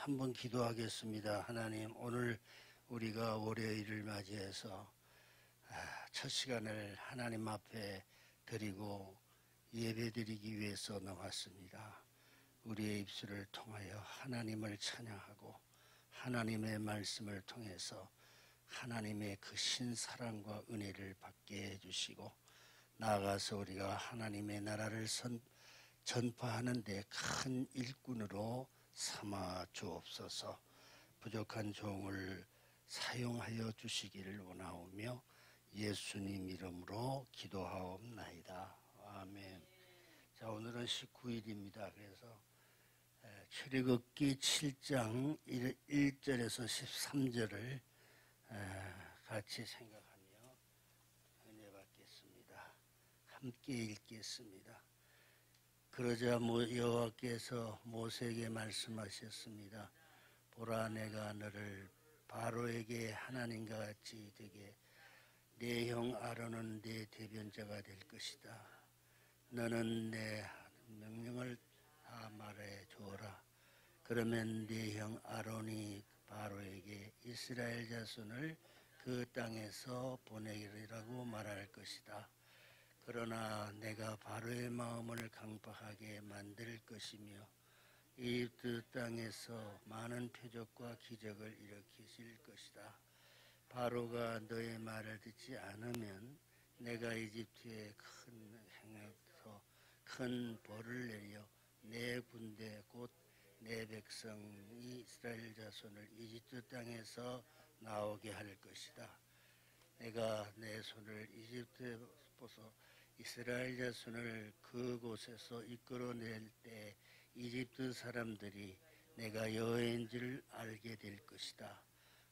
한번 기도하겠습니다. 하나님, 오늘 우리가 월요일을 맞이해서 첫 시간을 하나님 앞에 드리고 예배드리기 위해서 나왔습니다. 우리의 입술을 통하여 하나님을 찬양하고 하나님의 말씀을 통해서 하나님의 그 신사랑과 은혜를 받게 해주시고 나아가서 우리가 하나님의 나라를 전파하는 데 큰 일꾼으로 삼아 주옵소서. 부족한 종을 사용하여 주시기를 원하오며 예수님 이름으로 기도하옵나이다. 아멘. 자, 오늘은 19일입니다. 그래서 출애굽기 7장 1절에서 13절을 같이 생각하며 은혜 받겠습니다. 함께 읽겠습니다. 그러자 여호와께서 모세에게 말씀하셨습니다. 보라, 내가 너를 바로에게 하나님과 같이 되게 내 형 아론은 내 대변자가 될 것이다. 너는 내 명령을 다 말해 주어라. 그러면 네 형 아론이 바로에게 이스라엘 자손을 그 땅에서 보내리라고 말할 것이다. 그러나 내가 바로의 마음을 강팍하게 만들 것이며 이집트 땅에서 많은 표적과 기적을 일으키실 것이다. 바로가 너의 말을 듣지 않으면 내가 이집트에 큰 행에서 큰 벌을 내려 내 군대 곧 내 백성이 이스라엘 자손을 이집트 땅에서 나오게 할 것이다. 내가 내 손을 이집트에 뻗어 이스라엘 자손을 그곳에서 이끌어낼 때 이집트 사람들이 내가 여호와인 줄 알게 될 것이다.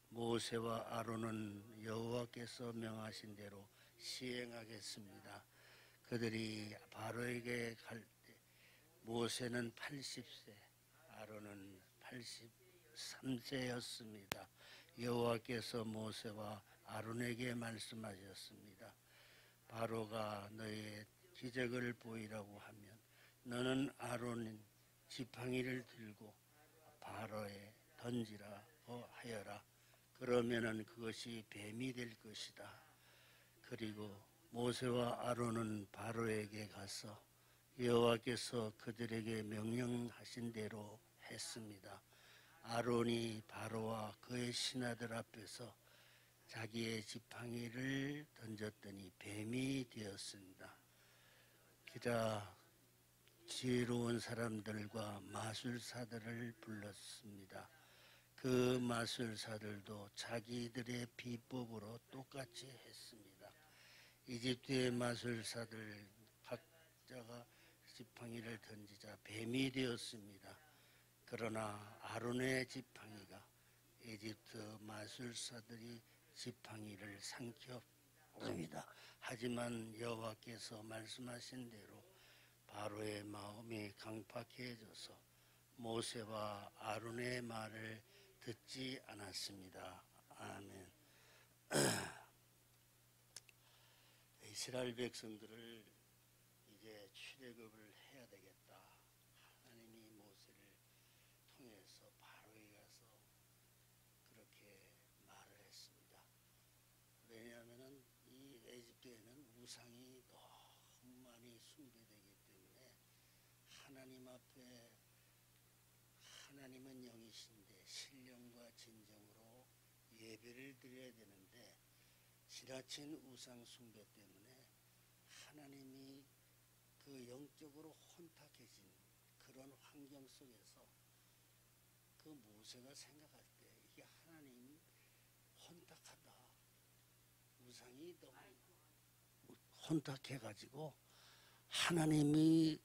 모세와 아론은 여호와께서 명하신 대로 시행하겠습니다. 그들이 바로에게 갈 때 모세는 80세, 아론은 83세였습니다. 여호와께서 모세와 아론에게 말씀하셨습니다. 바로가 너의 기적을 보이라고 하면 너는 아론 지팡이를 들고 바로에 던지라고 하여라. 그러면은 그것이 뱀이 될 것이다. 그리고 모세와 아론은 바로에게 가서 여호와께서 그들에게 명령하신 대로 했습니다. 아론이 바로와 그의 신하들 앞에서 자기의 지팡이를 던졌더니 뱀이 되었습니다. 기자 지혜로운 사람들과 마술사들을 불렀습니다. 그 마술사들도 자기들의 비법으로 똑같이 했습니다. 이집트의 마술사들 각자가 지팡이를 던지자 뱀이 되었습니다. 그러나 아론의 지팡이가 이집트 마술사들이 지팡이를 삼켰습니다. 하지만 여호와께서 말씀하신 대로 바로의 마음이 강팍해져서 모세와 아론의 말을 듣지 않았습니다. 아멘. 이스라엘 백성들을 이제 출애굽을 해야 되겠다. 하나님이 모세를 통해서 바로에 가서 그렇게 말을 했습니다. 왜냐하면 이 에집트에는 우상이 너무 많이 숭배되기 때문에 하나님 앞에 하나님은 영이신데 신령과 진정으로 예배를 드려야 되는데 지나친 우상 숭배 때문에 하나님이 그 영적으로 혼탁해진 그런 환경 속에서 그 모세가 생각할 때 이게 하나님 혼탁하다. 우상이 너무 혼탁해가지고 하나님이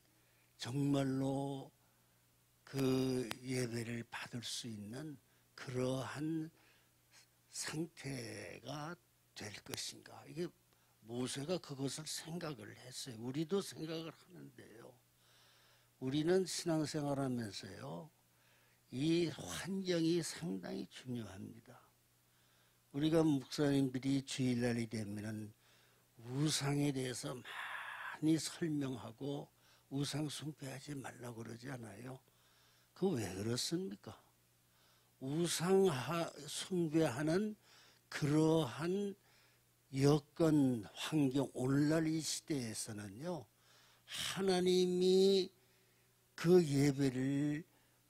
정말로 그 예배를 받을 수 있는 그러한 상태가 될 것인가. 이게 모세가 그것을 생각을 했어요. 우리도 생각을 하는데요. 우리는 신앙생활하면서요. 이 환경이 상당히 중요합니다. 우리가 목사님들이 주일날이 되면은 우상에 대해서 많이 설명하고 우상 숭배하지 말라고 그러지 않아요? 그거 왜 그렇습니까? 우상 숭배하는 그러한 여건, 환경, 오늘날 이 시대에서는요, 하나님이 그 예배를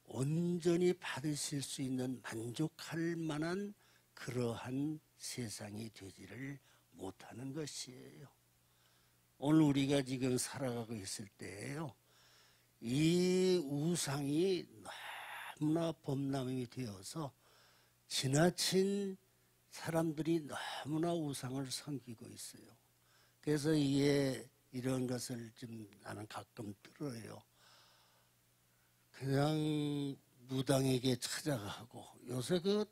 온전히 받으실 수 있는 만족할 만한 그러한 세상이 되지를 못하는 것이에요. 오늘 우리가 지금 살아가고 있을 때에요, 이 우상이 너무나 범람이 되어서 지나친 사람들이 너무나 우상을 섬기고 있어요. 그래서 이게 이런 것을 좀 나는 가끔 들어요. 그냥 무당에게 찾아가고, 요새 그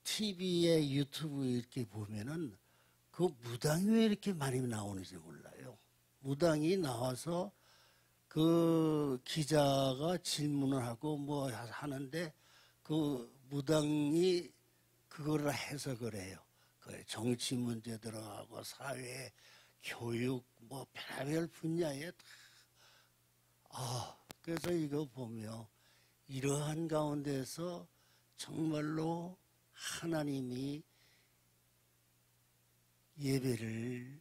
TV에 유튜브에 이렇게 보면은 그 무당이 왜 이렇게 많이 나오는지 몰라요. 무당이 나와서 그 기자가 질문을 하고 뭐 하는데 그 무당이 그거를 해석을 해요. 그 정치 문제 들어가고 사회, 교육, 뭐 별별 분야에 그래서 이거 보며 이러한 가운데서 정말로 하나님이 예배를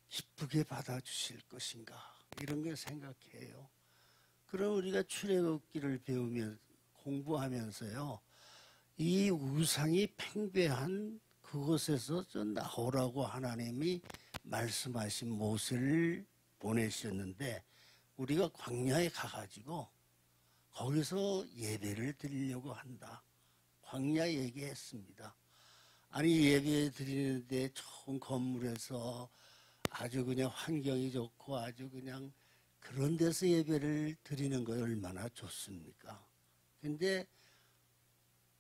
기쁘게 받아주실 것인가 이런 걸 생각해요. 그럼 우리가 출애굽기를 배우면 공부하면서요, 이 우상이 팽배한 그곳에서 나오라고 하나님이 말씀하신 모세를 보내셨는데 우리가 광야에 가가지고 거기서 예배를 드리려고 한다. 광야 얘기했습니다. 아니 예배 드리는데 좋은 건물에서 아주 그냥 환경이 좋고 아주 그냥 그런 데서 예배를 드리는 거 얼마나 좋습니까? 근데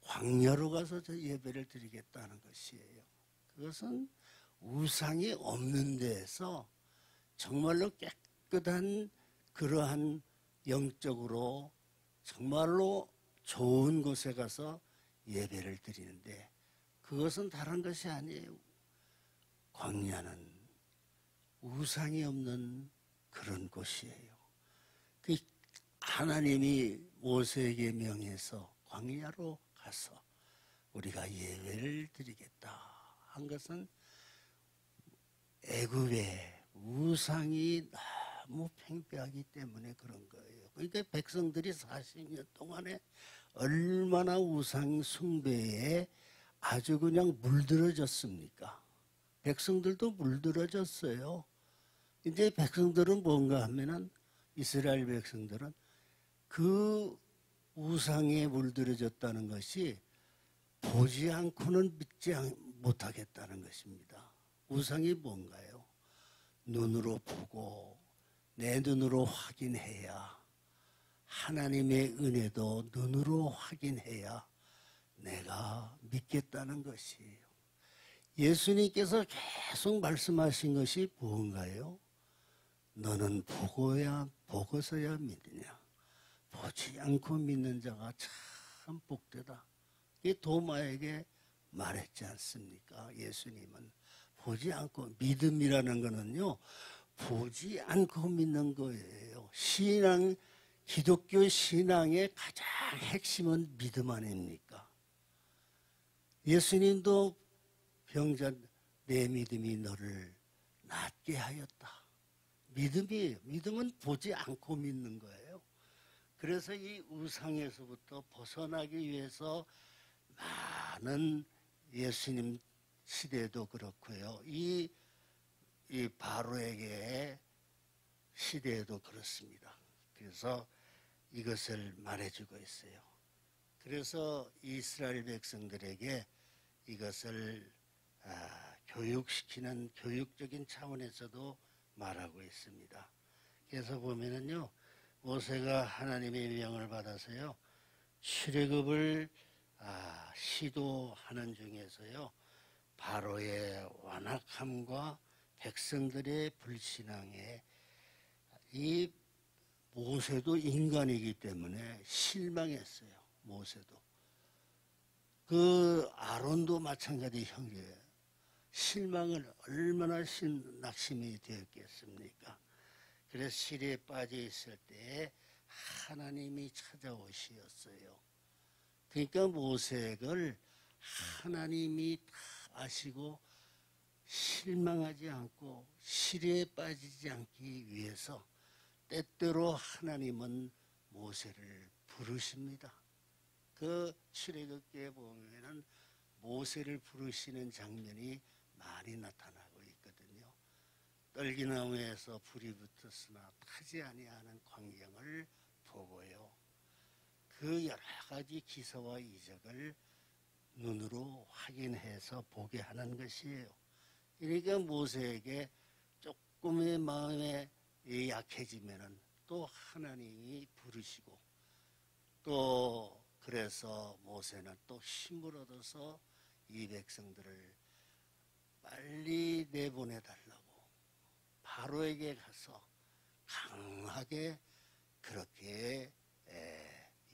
광야로 가서 저 예배를 드리겠다는 것이에요. 그것은 우상이 없는 데에서 정말로 깨끗한 그러한 영적으로 정말로 좋은 곳에 가서 예배를 드리는데 그것은 다른 것이 아니에요. 광야는 우상이 없는 그런 곳이에요. 그 하나님이 모세에게 명해서 광야로 가서 우리가 예배를 드리겠다 한 것은 애굽의 우상이 너무 팽배하기 때문에 그런 거예요. 그러니까 백성들이 40년 동안에 얼마나 우상 숭배에 아주 그냥 물들어졌습니까? 백성들도 물들어졌어요. 이제 백성들은 뭔가 하면은 이스라엘 백성들은 그 우상에 물들어졌다는 것이 보지 않고는 믿지 못하겠다는 것입니다. 우상이 뭔가요? 눈으로 보고 내 눈으로 확인해야 하나님의 은혜도 눈으로 확인해야 내가 믿겠다는 것이에요. 예수님께서 계속 말씀하신 것이 뭔가요? 너는 보고서야 믿느냐? 보지 않고 믿는 자가 참 복되다. 이 도마에게 말했지 않습니까? 예수님은 보지 않고 믿음이라는 거는요, 보지 않고 믿는 거예요. 기독교 신앙의 가장 핵심은 믿음 아닙니까? 예수님도 병자 내 믿음이 너를 낫게 하였다. 믿음이에요. 믿음은 보지 않고 믿는 거예요. 그래서 이 우상에서부터 벗어나기 위해서 많은 예수님 시대도 그렇고요. 이 바로에게 시대에도 그렇습니다. 그래서 이것을 말해주고 있어요. 그래서 이스라엘 백성들에게 이것을 교육시키는 교육적인 차원에서도 말하고 있습니다. 그래서 보면은요, 모세가 하나님의 명을 받아서요, 출애굽을 시도하는 중에서요, 바로의 완악함과 백성들의 불신앙에 이 모세도 인간이기 때문에 실망했어요. 모세도. 그 아론도 마찬가지 형제예요. 실망을 얼마나 낙심이 되었겠습니까? 그래서 실에 빠져 있을 때 하나님이 찾아오시었어요. 그러니까 모색을 하나님이 다 아시고 실망하지 않고 시리에 빠지지 않기 위해서 때때로 하나님은 모세를 부르십니다. 그 출애굽기에 보면은 모세를 부르시는 장면이 많이 나타나고 있거든요. 떨기나무에서 불이 붙었으나 타지 아니하는 광경을 보고요. 그 여러 가지 기사와 이적을 눈으로 확인해서 보게 하는 것이에요. 그러니까 모세에게 조금의 마음에 약해지면은 또 하나님이 부르시고 또 그래서 모세는 또 힘을 얻어서 이 백성들을 빨리 내보내달라고 바로에게 가서 강하게 그렇게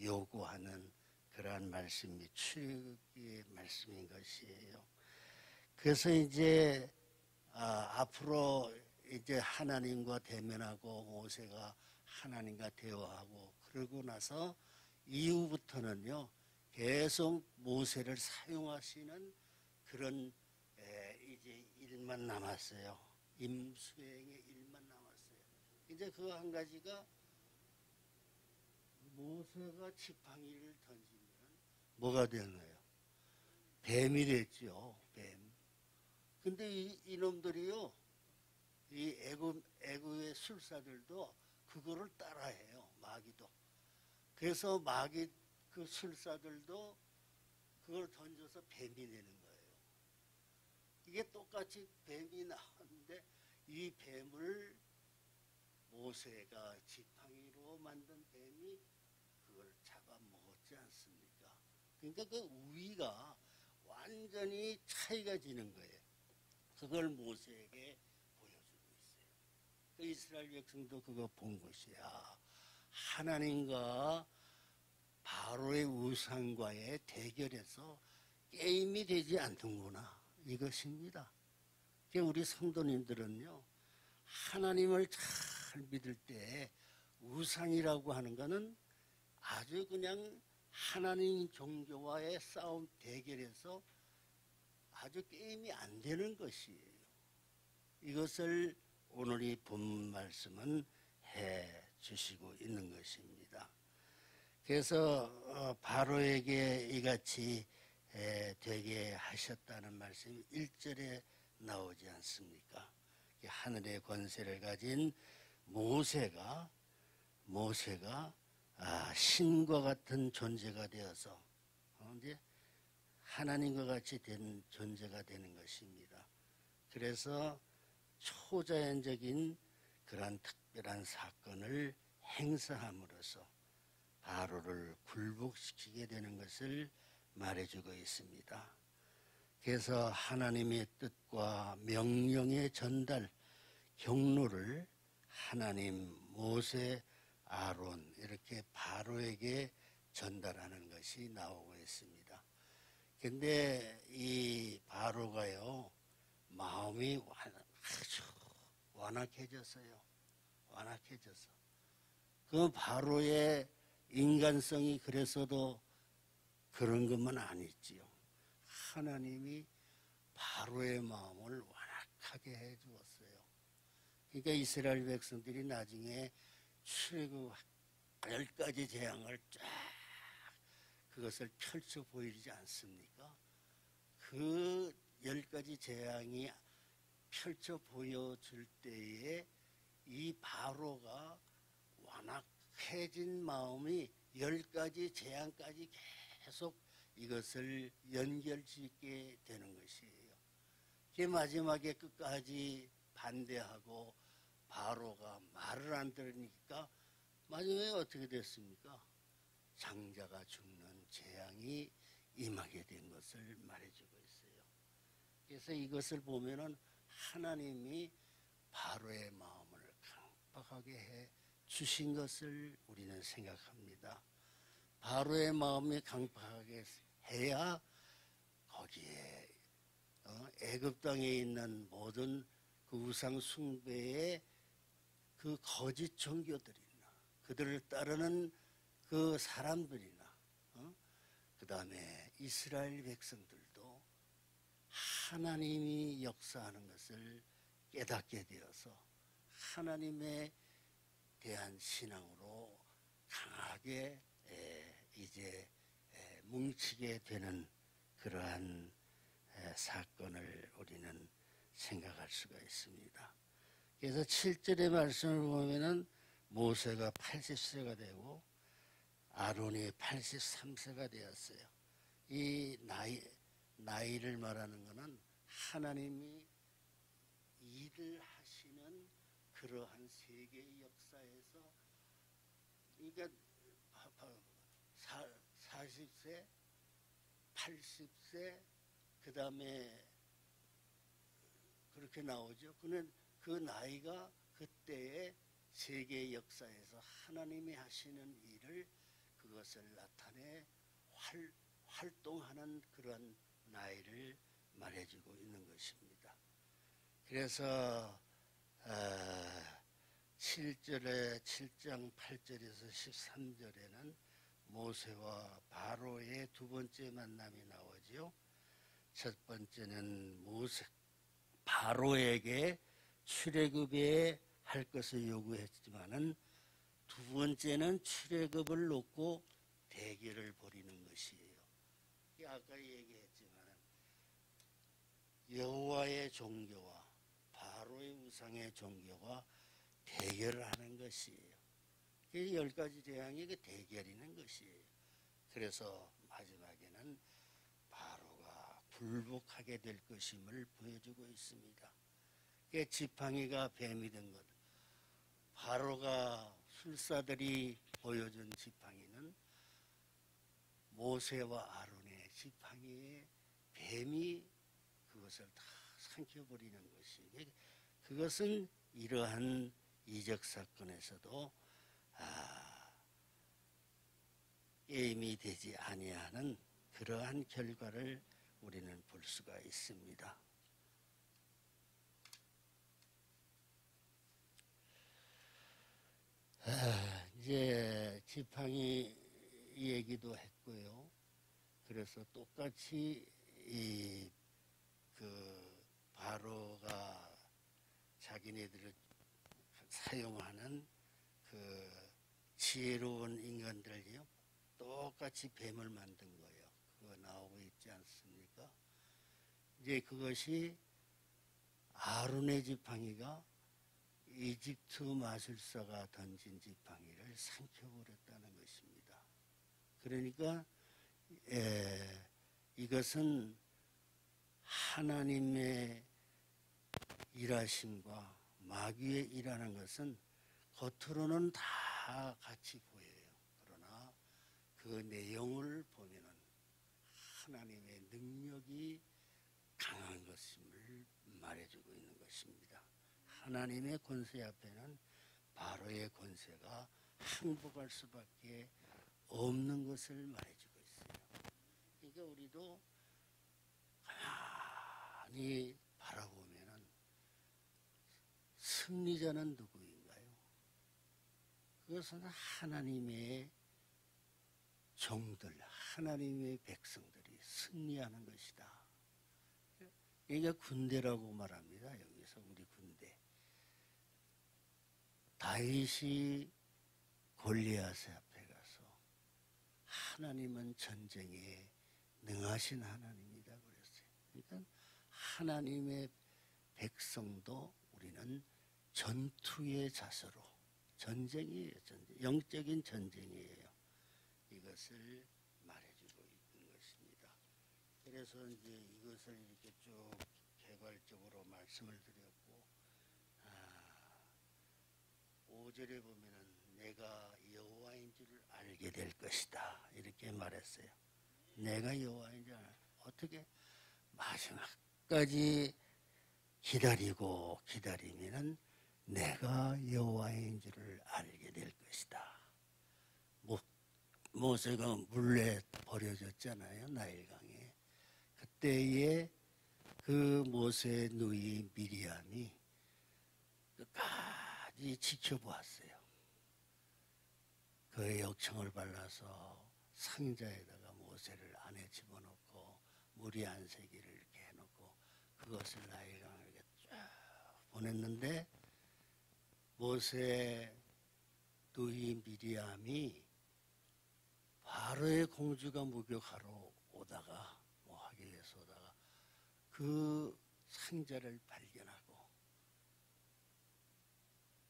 요구하는 그러한 말씀이 출애굽기의 말씀인 것이에요. 그래서 이제 앞으로 이제 하나님과 대면하고 모세가 하나님과 대화하고 그러고 나서 이후부터는요 계속 모세를 사용하시는 그런 이제 일만 남았어요. 임수행의 일만 남았어요. 이제 그 한 가지가 모세가 지팡이를 던지면 뭐가 되나요? 뱀이 됐죠. 뱀. 근데 이놈들이요, 이 애굽의 술사들도 그거를 따라해요. 마귀도. 그래서 마귀 그 술사들도 그걸 던져서 뱀이 되는 거예요. 이게 똑같이 뱀이 나왔는데 이 뱀을 모세가 지팡이로 만든 뱀이 그걸 잡아먹었지 않습니까? 그러니까 그 우위가 완전히 차이가 지는 거예요. 그걸 모세에게 보여주고 있어요. 그 이스라엘 백성도 그거 본 것이야. 하나님과 바로의 우상과의 대결에서 게임이 되지 않는구나. 이것입니다. 우리 성도님들은요, 하나님을 잘 믿을 때 우상이라고 하는 것은 아주 그냥 하나님 종교와의 싸움 대결에서 아주 게임이 안 되는 것이에요. 이것을 오늘 이 본 말씀은 해 주시고 있는 것입니다. 그래서 바로에게 이같이 되게 하셨다는 말씀이 1절에 나오지 않습니까? 하늘의 권세를 가진 모세가 신과 같은 존재가 되어서 이제 하나님과 같이 된 존재가 되는 것입니다. 그래서 초자연적인 그러한 특별한 사건을 행사함으로써 바로를 굴복시키게 되는 것을 말해주고 있습니다. 그래서 하나님의 뜻과 명령의 전달 경로를 하나님, 모세, 아론 이렇게 바로에게 전달하는 것이 나오고 있습니다. 근데 이 바로가요, 마음이 아주 완악해졌어요. 완악해져서. 그 바로의 인간성이 그래서도 그런 것만 아니지요. 하나님이 바로의 마음을 완악하게 해 주었어요. 그러니까 이스라엘 백성들이 나중에 출애굽 10가지 재앙을 쫙 그것을 펼쳐 보이지 않습니까? 그 10가지 재앙이 펼쳐 보여줄 때에 이 바로가 완악해진 마음이 10가지 재앙까지 계속 이것을 연결짓게 되는 것이에요. 그 마지막에 끝까지 반대하고 바로가 말을 안 들으니까 마지막에 어떻게 됐습니까? 장자가 죽는 재앙이 임하게 된 것을 말해주고 있어요. 그래서 이것을 보면은 하나님이 바로의 마음을 강팍하게 해 주신 것을 우리는 생각합니다. 바로의 마음이 강팍하게 해야 거기에 애굽 땅에 있는 모든 그 우상 숭배의 그 거짓 종교들이나 그들을 따르는 그 사람들이나 그 다음에 이스라엘 백성들도 하나님이 역사하는 것을 깨닫게 되어서 하나님에 대한 신앙으로 강하게 이제 뭉치게 되는 그러한 사건을 우리는 생각할 수가 있습니다. 그래서 7절의 말씀을 보면은 모세가 80세가 되고 아론이 83세가 되었어요. 이 나이를 말하는 것은 하나님이 일을 하시는 그러한 세계의 역사에서, 그러니까 40세, 80세, 그 다음에 그렇게 나오죠. 그 나이가 그때의 세계 역사에서 하나님이 하시는 일을, 그것을 나타내 활동하는 그런 나이를 말해주고 있는 것입니다. 그래서 7장 8절에서 13절에는 모세와 바로의 두 번째 만남이 나오죠. 첫 번째는 바로에게 출애굽에 할 것을 요구했지만은, 두 번째는 출애굽을 놓고 대결을 벌이는 것이에요. 아까 얘기했지만 여호와의 종교와 바로의 우상의 종교가 대결을 하는 것이에요. 10가지 재앙이 대결이는 것이에요. 그래서 마지막에는 바로가 굴복하게 될 것임을 보여주고 있습니다. 지팡이가 뱀이 된 것, 바로가 술사들이 보여준 지팡이는 모세와 아론의 지팡이에 뱀이 그것을 다 삼켜버리는 것이, 그것은 이러한 이적 사건에서도 게임이 되지 아니하는 그러한 결과를 우리는 볼 수가 있습니다. 이제 지팡이 얘기도 했고요. 그래서 똑같이 바로가 자기네들을 사용하는 그 지혜로운 인간들이요, 똑같이 뱀을 만든 거예요. 그거 나오고 있지 않습니까? 이제 그것이 아론의 지팡이가 이집트 마술사가 던진 지팡이를 삼켜버렸다는 것입니다. 그러니까 이것은 하나님의 일하심과 마귀의 일하는 것은 겉으로는 다 같이 보여요. 그러나 그 내용을 보면은 하나님의 능력이 강한 것임을 말해주고 있는 것입니다. 하나님의 권세 앞에는 바로의 권세가 항복할 수밖에 없는 것을 말해주고 있어요. 그러니까 우리도 가만히 바라보면은 승리자는 누구인가요? 그것은 하나님의 종들, 하나님의 백성들이 승리하는 것이다. 그러니까 군대라고 말합니다. 여기서 우리 군대. 다윗이 골리앗 앞에 가서 하나님은 전쟁에 능하신 하나님이다 그랬어요. 그러니까 하나님의 백성도 우리는 전투의 자세로, 전쟁이에요. 영적인 전쟁이에요. 이것을 말해주고 있는 것입니다. 그래서 이제 이것을 이렇게 쭉 개괄적으로 말씀을 드렸고, 5절에 보면은 내가 여호와인 줄을 알게 될 것이다 이렇게 말했어요. 내가 여호와인 줄 어떻게 마지막까지 기다리면은 내가 여호와인 줄을 알게 될 것이다. 모세가 물에 버려졌잖아요. 나일강에. 그때에 그 모세의 누이 미리암이 끝까지 지켜보았어요. 그의 역청을 발라서 상자에다가 모세를 안에 집어넣고 무리 안새기를 이렇게 해놓고 그것을 나일강에게 쫙 보냈는데 모세 누이 미리암이 바로의 공주가 목욕하러 오다가 뭐 하기 위해서 오다가 그 상자를 발견하고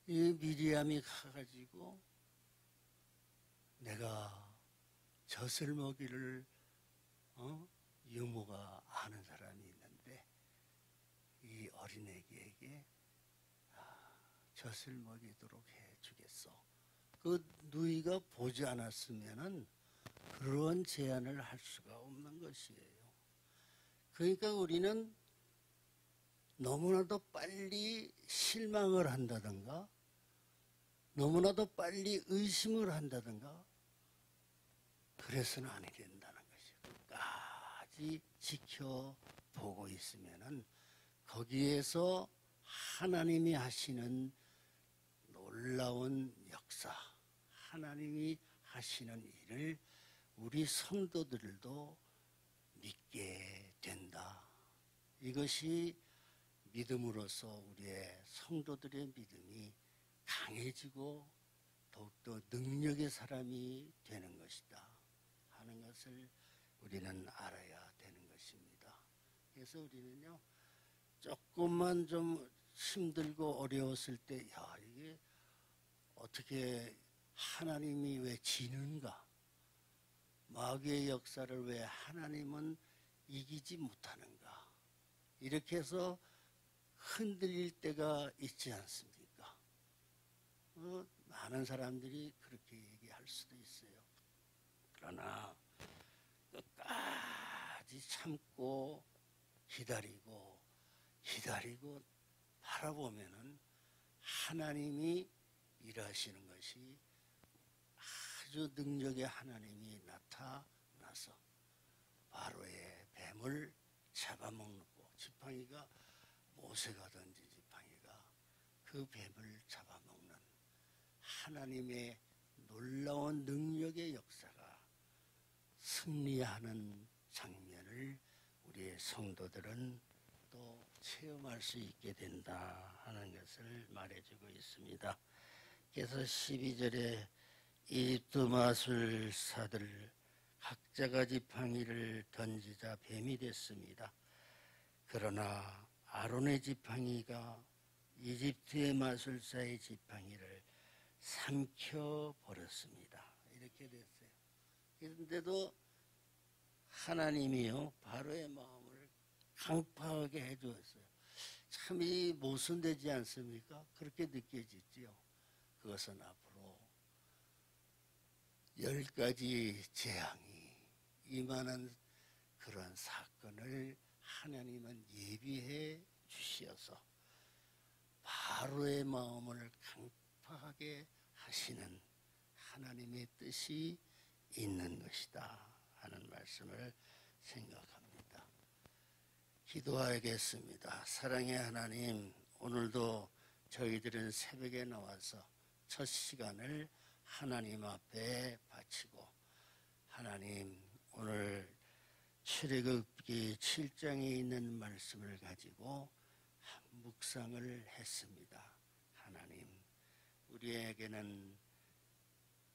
이 미리암이 가가지고 내가 젖을 먹이를 유모가 아는 사람이 있는데 이 어린애기에게 젖을 먹이도록 해주겠어. 그 누이가 보지 않았으면은 그런 제안을 할 수가 없는 것이에요. 그러니까 우리는 너무나도 빨리 실망을 한다든가 너무나도 빨리 의심을 한다든가 그래서는 아니 된다는 것이에요. 끝까지 지켜보고 있으면은 거기에서 하나님이 하시는 놀라운 역사, 하나님이 하시는 일을 우리 성도들도 믿게 된다. 이것이 믿음으로써 우리의 성도들의 믿음이 강해지고 더욱더 능력의 사람이 되는 것이다 하는 것을 우리는 알아야 되는 것입니다. 그래서 우리는요, 조금만 좀 힘들고 어려웠을 때, 야, 이게 어떻게 하나님이 왜 지는가? 마귀의 역사를 왜 하나님은 이기지 못하는가? 이렇게 해서 흔들릴 때가 있지 않습니까? 많은 사람들이 그렇게 얘기할 수도 있어요. 그러나 끝까지 참고 기다리고 바라보면은 하나님이 일하시는 것이 아주 능력의 하나님이 나타나서 바로의 뱀을 잡아먹고 지팡이가 모세가 던진 지팡이가 그 뱀을 잡아먹는 하나님의 놀라운 능력의 역사가 승리하는 장면을 우리의 성도들은 또 체험할 수 있게 된다 하는 것을 말해주고 있습니다. 그래서 12절에 이집트 마술사들 각자가 지팡이를 던지자 뱀이 됐습니다. 그러나 아론의 지팡이가 이집트의 마술사의 지팡이를 삼켜버렸습니다. 이렇게 됐어요. 그런데도 하나님이요 바로의 마음을 강팍하게 해주었어요. 참 이 모순되지 않습니까? 그렇게 느껴지지요. 그것은 앞으로 10가지 재앙이 임하는 그런 사건을 하나님은 예비해 주시어서 바로의 마음을 강팍하게 하시는 하나님의 뜻이 있는 것이다 하는 말씀을 생각합니다. 기도하겠습니다. 사랑의 하나님, 오늘도 저희들은 새벽에 나와서 첫 시간을 하나님 앞에 바치고 하나님 오늘 출애굽기 7장에 있는 말씀을 가지고 묵상을 했습니다. 하나님, 우리에게는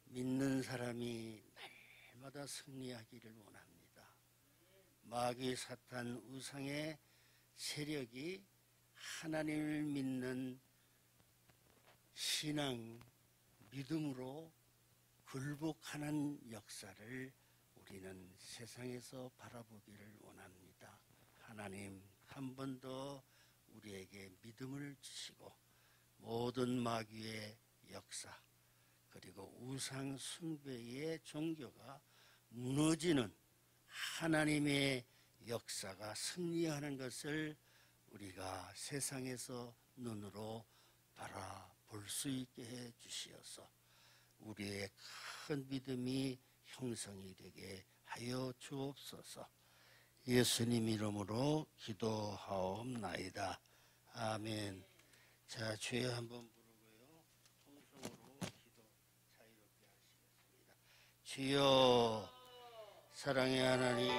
믿는 사람이 날마다 승리하기를 원합니다. 마귀 사탄 우상의 세력이 하나님을 믿는 신앙, 믿음으로 굴복하는 역사를 우리는 세상에서 바라보기를 원합니다. 하나님, 한 번 더 우리에게 믿음을 주시고 모든 마귀의 역사 그리고 우상 숭배의 종교가 무너지는 하나님의 역사가 승리하는 것을 우리가 세상에서 눈으로 바라볼 수 있게 해 주시어서 우리의 큰 믿음이 형성이 되게 하여 주옵소서. 예수님 이름으로 기도하옵나이다. 아멘. 자, 주여 한번 부르고요. 통성으로 기도 자유롭게 하시겠습니다. 주여 사랑의 하나님, 이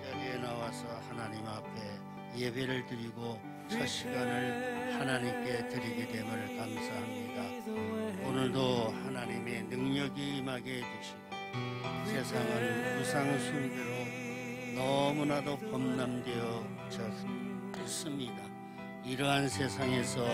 자리에 나와서 하나님 앞에 예배를 드리고 첫 시간을 하나님께 드리게 됨을 감사합니다. 오늘도 하나님의 능력이 임하게 해주시고 세상은 우상 숭배로 너무나도 범람되어 있습니다. 이러한 세상에서